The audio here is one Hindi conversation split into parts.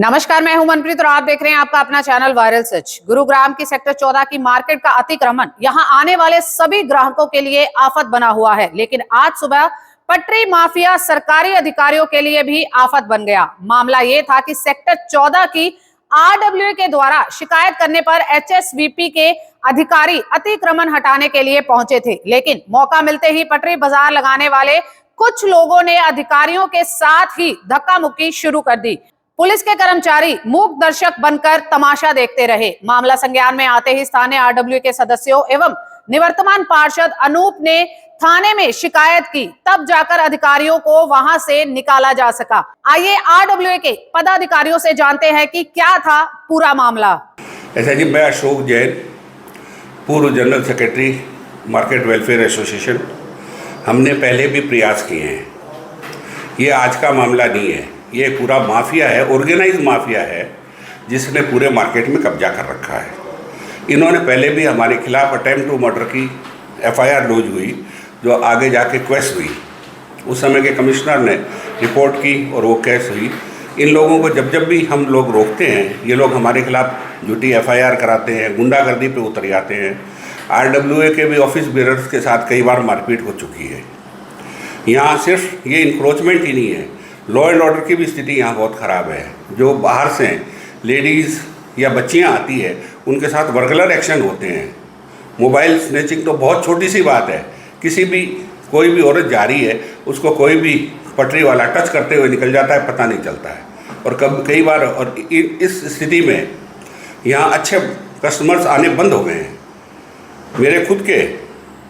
नमस्कार, मैं हूं मनप्रीत और आप देख रहे हैं आपका अपना चैनल वायरल सच। गुरुग्राम की सेक्टर 14 की मार्केट का अतिक्रमण यहां आने वाले सभी ग्राहकों के लिए आफत बना हुआ है, लेकिन आज सुबह पटरी माफिया सरकारी अधिकारियों के लिए भी आफत बन गया। मामला ये था कि सेक्टर 14 की आरडब्ल्यूए के द्वारा शिकायत करने पर एचएसवीपी के अधिकारी अतिक्रमण हटाने के लिए पहुंचे थे, लेकिन मौका मिलते ही पटरी बाजार लगाने वाले कुछ लोगों ने अधिकारियों के साथ ही धक्का मुक्की शुरू कर दी। पुलिस के कर्मचारी मूक दर्शक बनकर तमाशा देखते रहे। मामला संज्ञान में आते ही स्थानीय आरडब्ल्यू के सदस्यों एवं निवर्तमान पार्षद अनूप ने थाने में शिकायत की, तब जाकर अधिकारियों को वहां से निकाला जा सका। आइए आरडब्ल्यू के पदाधिकारियों से जानते हैं कि क्या था पूरा मामला। ऐसा जी, मैं अशोक जैन, पूर्व general secretary market welfare association. हमने पहले भी प्रयास किए हैं। ये आज का मामला नहीं है, ये पूरा माफिया है, ऑर्गेनाइज माफिया है, जिसने पूरे मार्केट में कब्जा कर रखा है। इन्होंने पहले भी हमारे खिलाफ अटेम्प्ट टू मर्डर की एफआईआर लॉन्च हुई, जो आगे जाके क्वेस हुई। उस समय के कमिश्नर ने रिपोर्ट की और वो केस हुई। इन लोगों को जब जब भी हम लोग रोकते हैं, ये लोग हमारे खिलाफ झूठी एफआईआर कराते हैं, गुंडागर्दी पे उतर जाते हैं। आरडब्ल्यूए के भी ऑफिस बेरर्स के साथ कई बार मारपीट हो चुकी है। यहाँ सिर्फ ये इंक्रोचमेंट ही नहीं है, लॉ एंड ऑर्डर की भी स्थिति यहाँ बहुत ख़राब है। जो बाहर से लेडीज़ या बच्चियाँ आती है, उनके साथ वर्गलर एक्शन होते हैं। मोबाइल स्नैचिंग तो बहुत छोटी सी बात है, किसी भी कोई भी औरत जा रही है, उसको कोई भी पटरी वाला टच करते हुए निकल जाता है, पता नहीं चलता है। और कई बार और इस स्थिति में यहाँ अच्छे कस्टमर्स आने बंद हो गए हैं। मेरे खुद के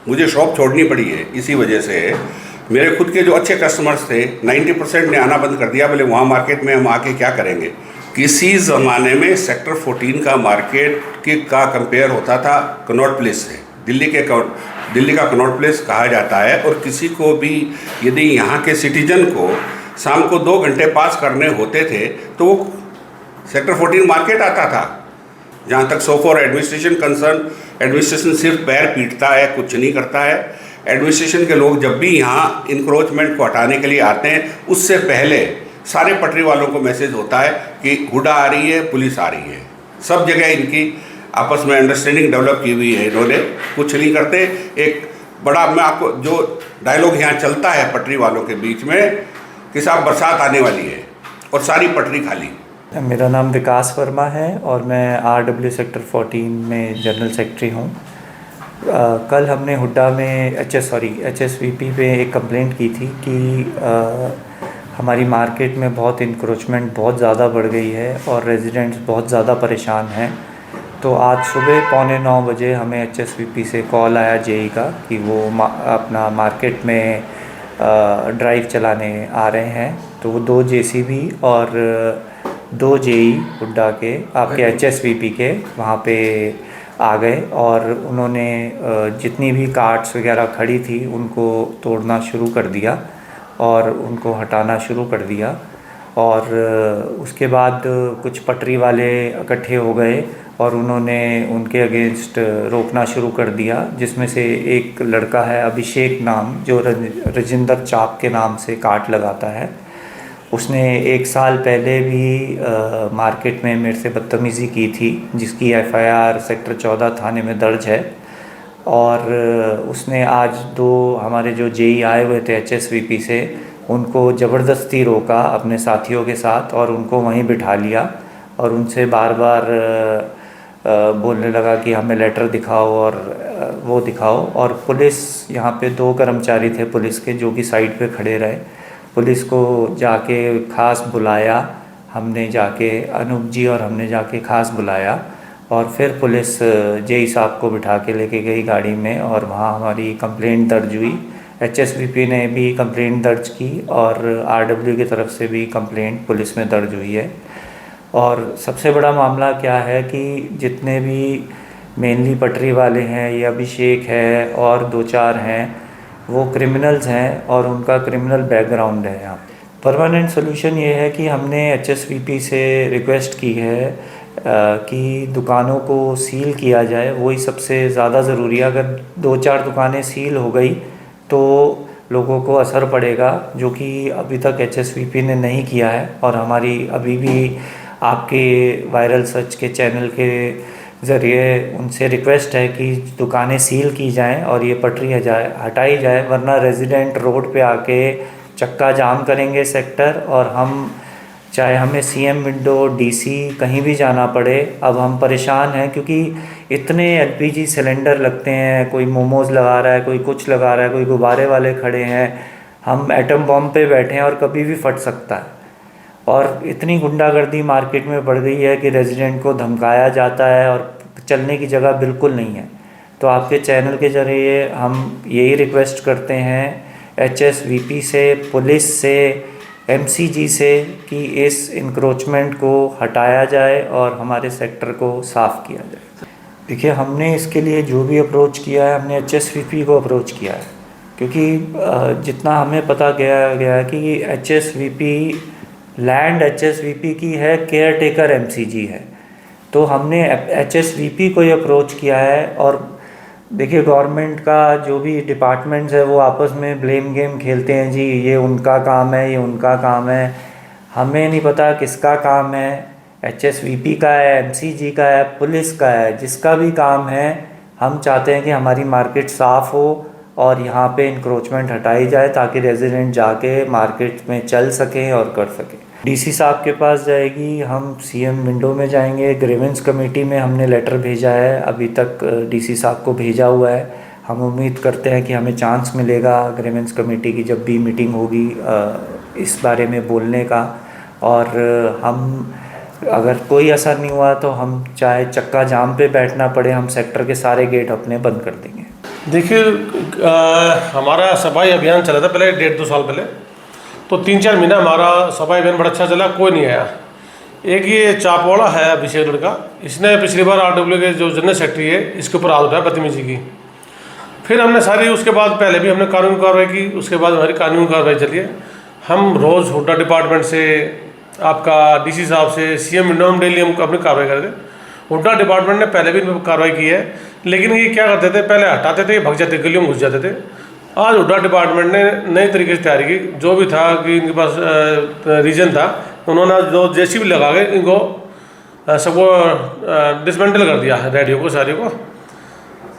मुझे शॉप छोड़नी पड़ी है इसी वजह से। मेरे खुद के जो अच्छे कस्टमर्स थे, 90% ने आना बंद कर दिया। बोले वहाँ मार्केट में हम आके क्या करेंगे। किसी ज़माने में सेक्टर 14 का मार्केट का कंपेयर होता था कनॉट प्लेस से। दिल्ली का कनॉट प्लेस कहा जाता है। और किसी को भी यदि यहाँ के सिटीजन को शाम को 2 घंटे पास करने होते थे तो वो सेक्टर 14 मार्केट आता था। जहाँ तक so for administration concern, administration सिर्फ पैर पीटता है, कुछ नहीं करता है। एडमिनिस्ट्रेशन के लोग जब भी यहाँ इंक्रोचमेंट को हटाने के लिए आते हैं, उससे पहले सारे पटरी वालों को मैसेज होता है कि हुडा आ रही है, पुलिस आ रही है। सब जगह इनकी आपस में अंडरस्टैंडिंग डेवलप की हुई है। इन्होंने कुछ नहीं करते। एक बड़ा, मैं आपको जो डायलॉग यहाँ चलता है पटरी वालों के बीच में कि साहब बरसात आने वाली है और सारी पटरी खाली। मेरा नाम विकास वर्मा है और मैं आरडब्ल्यू सेक्टर 14 में जनरल सेक्रेटरी हूँ। कल हमने हुड्डा में एचएसवीपी पे एक कंप्लेंट की थी कि हमारी मार्केट में बहुत इंक्रोचमेंट बहुत ज़्यादा बढ़ गई है और रेजिडेंट्स बहुत ज़्यादा परेशान हैं। तो आज सुबह 8:45 बजे हमें एचएसवीपी से कॉल आया जेई का कि वो अपना मार्केट में ड्राइव चलाने आ रहे हैं। तो वो 2 जेसीबी और 2 जेई हुड्डा के आपके एचएसवीपी के वहाँ पे आ गए और उन्होंने जितनी भी कार्ट्स वगैरह खड़ी थी उनको तोड़ना शुरू कर दिया और उनको हटाना शुरू कर दिया। और उसके बाद कुछ पटरी वाले इकट्ठे हो गए और उन्होंने उनके अगेंस्ट रोकना शुरू कर दिया, जिसमें से एक लड़का है अभिषेक नाम, जो रजिंदर चाप के नाम से कार्ट लगाता है। उसने 1 साल पहले भी मार्केट में मेरे से बदतमीज़ी की थी, जिसकी एफआईआर सेक्टर 14 थाने में दर्ज है। और उसने आज 2 हमारे जो जेई आए हुए थे एचएसवीपी से, उनको ज़बरदस्ती रोका अपने साथियों के साथ और उनको वहीं बिठा लिया और उनसे बार बार बोलने लगा कि हमें लेटर दिखाओ और वो दिखाओ। और पुलिस, यहाँ पे 2 कर्मचारी थे पुलिस के जो कि साइड पे खड़े रहे। पुलिस को जाके ख़ास बुलाया, हमने जाके अनूप जी और हमने जाके ख़ास बुलाया और फिर पुलिस जेई साहब को बिठा के लेके गई गाड़ी में और वहाँ हमारी कंप्लेंट दर्ज हुई। एचएसवीपी ने भी कंप्लेंट दर्ज की और आरडब्ल्यू की तरफ से भी कंप्लेंट पुलिस में दर्ज हुई है। और सबसे बड़ा मामला क्या है कि जितने भी मेनली पटरी वाले हैं, ये अभिषेक है और 2-4 हैं, वो क्रिमिनल्स हैं और उनका क्रिमिनल बैकग्राउंड है। यहाँ परमानेंट सोल्यूशन ये है कि हमने एचएसवीपी से रिक्वेस्ट की है कि दुकानों को सील किया जाए। वही सबसे ज़्यादा ज़रूरी है। अगर 2-4 दुकानें सील हो गई तो लोगों को असर पड़ेगा, जो कि अभी तक एचएसवीपी ने नहीं किया है। और हमारी अभी भी आपके वायरल सर्च के चैनल के ज़रिए उनसे रिक्वेस्ट है कि दुकानें सील की जाएं और ये पटरी हटाई जाए, वरना रेजिडेंट रोड पे आके चक्का जाम करेंगे सेक्टर, और हम चाहे हमें सीएम विंडो, डीसी कहीं भी जाना पड़े, अब हम परेशान हैं क्योंकि इतने एलपीजी सिलेंडर लगते हैं, कोई मोमोज़ लगा रहा है, कोई कुछ लगा रहा है, कोई गुब्बारे वाले खड़े हैं, हम एटम बॉम्ब पे बैठे हैं और कभी भी फट सकता है। और इतनी गुंडागर्दी मार्केट में बढ़ गई है कि रेजिडेंट को धमकाया जाता है और चलने की जगह बिल्कुल नहीं है। तो आपके चैनल के ज़रिए हम यही रिक्वेस्ट करते हैं एचएसवीपी से, पुलिस से, एमसीजी से कि इस इंक्रोचमेंट को हटाया जाए और हमारे सेक्टर को साफ़ किया जाए। देखिए, हमने इसके लिए जो भी अप्रोच किया है, हमने एचएसवीपी को अप्रोच किया है, क्योंकि जितना हमें पता गया है कि एचएसवीपी लैंड एचएसवीपी की है, केयर टेकर एमसीजी है। तो हमने एचएसवीपी को ही अप्रोच किया है। और देखिए, गवर्नमेंट का जो भी डिपार्टमेंट्स है वो आपस में ब्लेम गेम खेलते हैं, जी ये उनका काम है, ये उनका काम है। हमें नहीं पता किसका काम है, एचएसवीपी का है, एमसीजी का है, पुलिस का है, जिसका भी काम है। हम चाहते हैं कि हमारी मार्केट साफ़ हो और यहाँ पे इंक्रोचमेंट हटाई जाए ताकि रेजिडेंट जाके मार्केट में चल सकें और कर सकें। डीसी साहब के पास जाएगी, हम सीएम विंडो में जाएंगे, ग्रीवेंस कमेटी में हमने लेटर भेजा है, अभी तक डीसी साहब को भेजा हुआ है। हम उम्मीद करते हैं कि हमें चांस मिलेगा ग्रीवेंस कमेटी की जब भी मीटिंग होगी इस बारे में बोलने का। और हम अगर कोई असर नहीं हुआ तो हम चाहे चक्का जाम पे बैठना पड़े, हम सेक्टर के सारे गेट अपने बंद कर देंगे। देखिए, हमारा सफाई अभियान चला था पहले 1.5-2 साल पहले, तो 3-4 महीना हमारा सफाई अभियान बड़ा अच्छा चला, कोई नहीं आया। एक ये चापवाड़ा है अभिषेक लड़का, इसने पिछली बार आरडब्ल्यू के जो जनरल सेक्रेटरी है इसके ऊपर हाथ उठाया बदतमीजी की। फिर हमने सारी, उसके बाद पहले भी हमने कानूनी कार्रवाई की, उसके बाद हमारी कानूनी कार्रवाई चली है। हम रोज़ हुड्डा डिपार्टमेंट से, आपका डीसी साहब से, सीएम विंडो में डेली हम अपनी कार्रवाई करते। हुड्डा डिपार्टमेंट ने पहले भी कार्रवाई की है, लेकिन ये क्या करते थे, पहले हटाते थे, भग जाते, गलियों में घुस जाते थे। आज हुड्डा डिपार्टमेंट ने नए तरीके से तैयारी की, जो भी था कि इनके पास रीजन था, उन्होंने जो जेसीबी लगा के इनको सबको डिसमेंटल कर दिया रेडियो को, सारे को।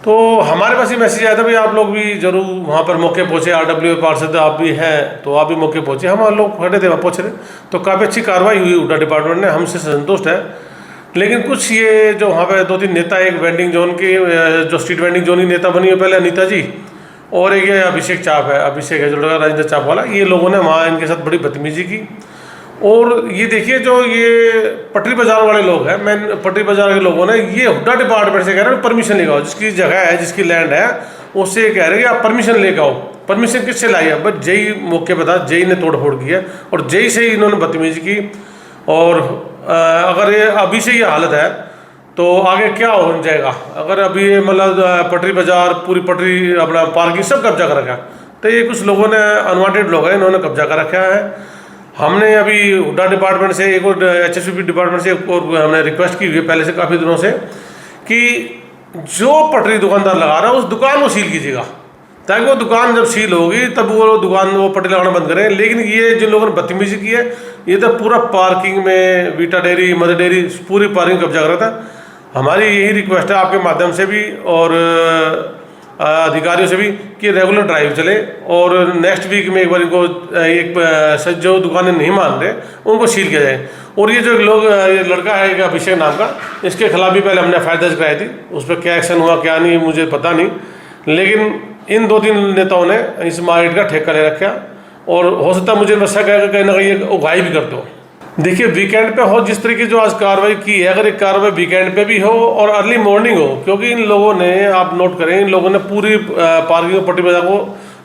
तो हमारे पास ये मैसेज आया था भाई आप लोग भी जरूर वहाँ पर मौके पहुँचे, आरडब्ल्यू पार्षद आप भी हैं तो आप भी मौके पहुँचे। हम लोग खड़े थे, वहाँ पहुँच रहे, तो काफ़ी अच्छी कार्रवाई हुई हुड्डा डिपार्टमेंट ने, हमसे संतुष्ट है। लेकिन कुछ ये जो वहाँ पे 2-3 नेता, एक वेंडिंग जोन के जो स्ट्रीट वेंडिंग जोन की नेता बनी है पहले अनीता जी, और एक ये अभिषेक है जो लगा राजेंद्र चाप वाला, ये लोगों ने वहाँ इनके साथ बड़ी बदतमीजी की। और ये देखिए, जो ये पटरी बाजार वाले लोग हैं, मैं पटरी बाजार के लोगों ने ये हुड्डा डिपार्टमेंट से कह रहे हैं परमिशन लेकर आओ, जिसकी जगह है, जिसकी लैंड है, उससे कह रहे हैं कि आप परमिशन लेकर आओ। परमिशन किससे लाई है? बस जेई मौके पर था, जेई ने तोड़फोड़ की है और जेई से ही इन्होंने बदतमीजी की। और अगर ये अभी से ये हालत है तो आगे क्या हो जाएगा? अगर अभी मतलब पटरी बाजार, पूरी पटरी, अपना पार्किंग सब कब्जा कर रखा है, तो ये कुछ लोगों ने, अनवांटेड लोग हैं, इन्होंने कब्जा कर रखा है। हमने अभी हुड्डा डिपार्टमेंट से एक और एचएसवीपी डिपार्टमेंट से एक और हमने रिक्वेस्ट की हुई है पहले से काफ़ी दिनों से कि जो पटरी दुकानदार लगा रहा है उस दुकान को सील कीजिएगा, ताकि वो दुकान जब सील होगी तब वो दुकान वो पटरी लगाना बंद करें। लेकिन ये जिन लोगों ने बदतमीजी की है, ये तो पूरा पार्किंग में वीटा डेयरी, मदर डेयरी, पूरी पार्किंग कब्जा कर रहा था। हमारी यही रिक्वेस्ट है आपके माध्यम से भी और अधिकारियों से भी कि रेगुलर ड्राइव चले और नेक्स्ट वीक में एक बार इनको एक जो दुकानें नहीं मान रहे उनको सील किया जाए। और ये जो लोग, ये लड़का है अभिषेक नाम का, इसके खिलाफ भी पहले हमने एफआईआर दर्ज कराई थी, उस पर क्या एक्शन हुआ क्या नहीं मुझे पता नहीं, लेकिन इन 2-3 नेताओं ने इस मार्केट का ठेका ले रखा और हो सकता है मुझे शक है कि कहीं ना कहीं उगाही भी करते हो। देखिए, वीकेंड पे हो जिस तरीके जो आज कार्रवाई की है, अगर एक कार्रवाई वीकेंड पे भी हो और अर्ली मॉर्निंग हो, क्योंकि इन लोगों ने, आप नोट करें, इन लोगों ने पूरी पार्किंग पट्टी बाजार को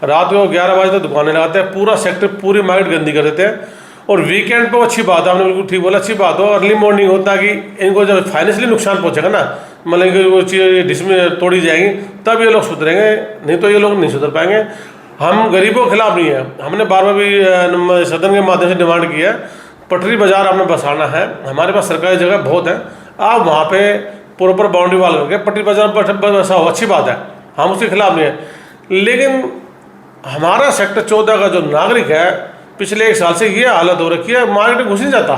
रात को 11 बजे तक दुकानें लगाते हैं, पूरा सेक्टर, पूरी मार्केट गंदी कर देते हैं। और वीकेंड पे अच्छी बात है, आपने बिल्कुल ठीक बोला, अच्छी बात हो, अर्ली मॉर्निंग हो, ताकि इनको जब फाइनेंशियली नुकसान पहुँचेगा ना, मतलब कि वो चीज़ डिसमें तोड़ी जाएंगी, तब ये लोग सुधरेंगे, नहीं तो ये लोग नहीं सुधर पाएंगे। हम गरीबों के खिलाफ नहीं है, हमने बार बार भी सदन के माध्यम से डिमांड की है, पटरी बाजार आपने बसाना है, हमारे पास सरकारी जगह बहुत है, आप वहाँ पे प्रॉपर बाउंड्री वाल करके पटरी बाजार बसाओ, अच्छी बात है, हम उसके खिलाफ नहीं है। लेकिन हमारा सेक्टर 14 का जो नागरिक है, पिछले 1 साल से ये हालत हो रखी है, मार्केट में घुस नहीं जाता।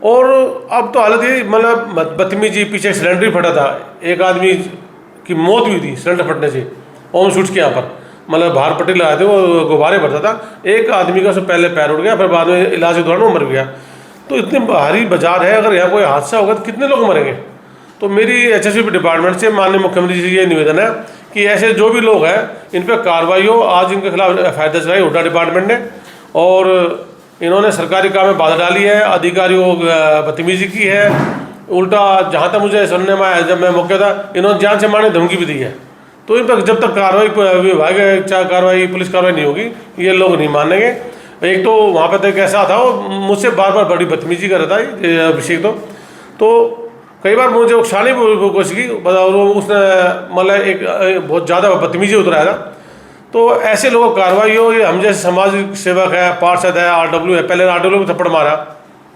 और अब तो हालत ये मतलब बदतमीजी, पीछे सिलेंडर ही फटा था, एक आदमी की मौत हुई थी सिलेंडर फटने से ओम शूट्स के यहाँ पर, मतलब बाहर पट्टी लगाए थे, वो गुब्बारे भरता था, एक आदमी का उससे पहले पैर उड़ गया, फिर बाद में इलाज के दौरान वो मर गया। तो इतनी भारी बाजार है, अगर यहाँ कोई हादसा होगा तो कितने लोग मरेंगे। तो मेरी HSVP डिपार्टमेंट से माननीय मुख्यमंत्री जी ये निवेदन है कि ऐसे जो भी लोग हैं इन पर कार्रवाई हो। आज इनके खिलाफ FIR दर्ज कराई हुड्डा डिपार्टमेंट ने, और इन्होंने सरकारी काम में बाधा डाली है, अधिकारियों को बदतमीजी की है, उल्टा जहाँ तक मुझे सुनने में आया, जब मैं मौके था, इन्होंने जान से मारने धमकी भी दी है। तो इन पर जब तक कार्रवाई विभाग कार्रवाई पुलिस कार्रवाई नहीं होगी, ये लोग नहीं मानेंगे। एक तो वहाँ पर तो कैसा था, वो मुझसे बार बार बड़ी बदतमीजी कर रहा था ये अभिषेक, तो कई बार मुझे उकसाने की कोशिश की, और उसने मतलब एक बहुत ज़्यादा बदतमीजी उतराया था। तो ऐसे लोगों को कार्रवाई हो। ये हम जैसे समाज सेवक है, पार्षद है, RW है, पहले RW को थप्पड़ मारा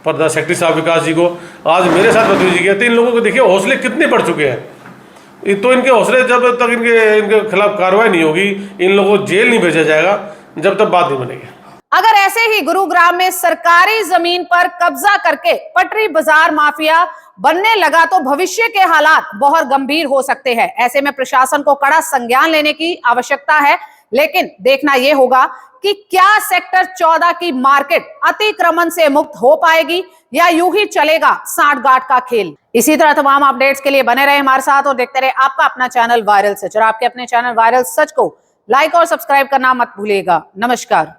प्रधान सेक्रेटरी साहब विकास जी को, आज मेरे साथ बदतमीजी किया, तो इन लोगों को देखिए हौसले कितने बढ़ चुके हैं। तो इनके हौसले, जब तक इनके खिलाफ कार्रवाई नहीं होगी, इन लोगों को जेल नहीं भेजा जाएगा, जब तक बात नहीं बनेगी। अगर ऐसे ही गुरुग्राम में सरकारी जमीन पर कब्जा करके पटरी बाजार माफिया बनने लगा तो भविष्य के हालात बहुत गंभीर हो सकते हैं। ऐसे में प्रशासन को कड़ा संज्ञान लेने की आवश्यकता है, लेकिन देखना यह होगा कि क्या सेक्टर 14 की मार्केट अतिक्रमण से मुक्त हो पाएगी या यूं ही चलेगा सांठ गांठ का खेल। इसी तरह तमाम अपडेट्स के लिए बने रहे हमारे साथ और देखते रहे आपका अपना चैनल वायरल सच। और आपके अपने चैनल वायरल सच को लाइक और सब्सक्राइब करना मत भूलिएगा। नमस्कार।